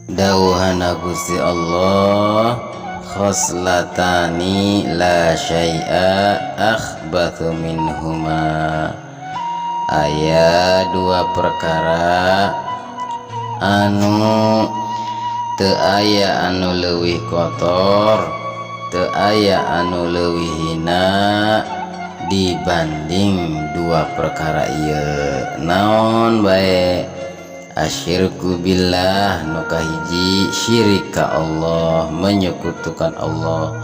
Dawuhana Gusti Allah, khoslatani la syai'a akhbathu minhuma. Aya dua perkara anu teu aya anu leuwih kotor, teu aya anu leuwih hina dibanding dua perkara ieu. Naon bae? Asyirku billah, nu kahiji syirik ka Allah, menyekutukan Allah,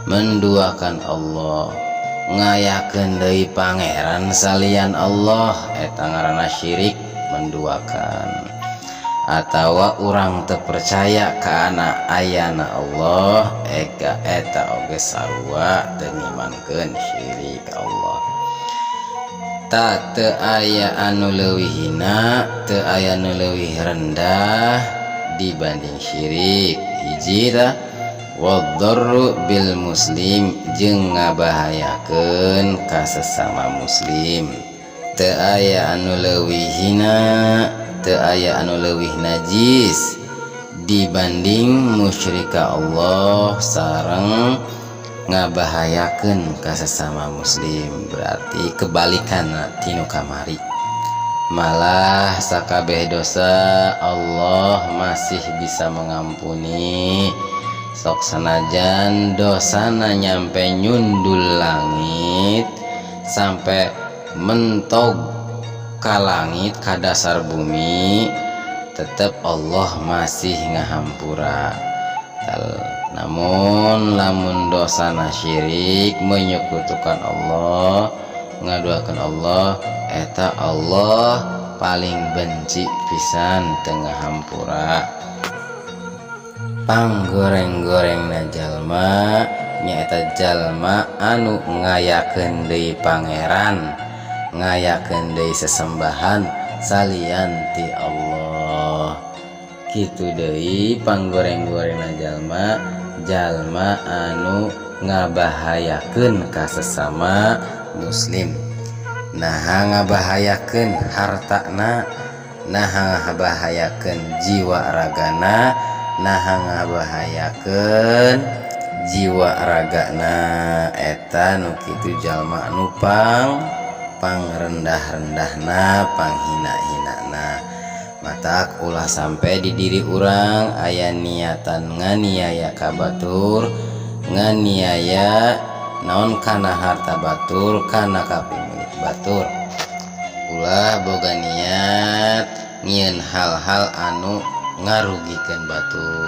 menduakan Allah, ngayakeun deui pangeran salian Allah, eta ngaranna syirik, menduakan. Atawa urang teu percaya kana ayana Allah, eka eta oge sarua teu ngimankeun syirik Allah. Tak teu aya anu leuwih hina, teu aya anu leuwih rendah dibanding syirik. Hiji tah waddarru bil muslim, jeung ngabahayakeun ka sesama muslim. Teu aya anu leuwih hina, teu aya anu leuwih najis dibanding musyrika Allah sareng ngabahayakeun ka sesama muslim. Berarti kebalikan tinu kamari, malah sakabeh dosa Allah masih bisa mengampuni, sok sanajan dosana nyampe nyundul langit sampai mentog ka langit ka dasar bumi, tetep Allah masih ngahampura. Namun lamun dosana syirik, menyekutukan Allah, ngaduakeun Allah, eta Allah paling benci pisan teu ngahampura. Panggoreng-gorengna jalma nyaeta jalma anu ngayakeun deui pangeran, ngayakeun deui sesembahan salian ti Allah. Kitu deui panggoreng-gorengna jalma anu ngabahayakeun ka sesama muslim. Naha ngabahayakeun hartana, naha ngabahayakeun jiwa ragana, naha ngabahayakeun jiwa ragana. Eta nu kitu jalma anu pangrendah-rendahna, panghina-hinana. Matak ulah sampai di diri urang aya niatan nganiaya ka batur, nganiaya naon kana harta batur, kana kapimilik batur. Ulah boga niat nyieun hal-hal anu ngarugikeun batur.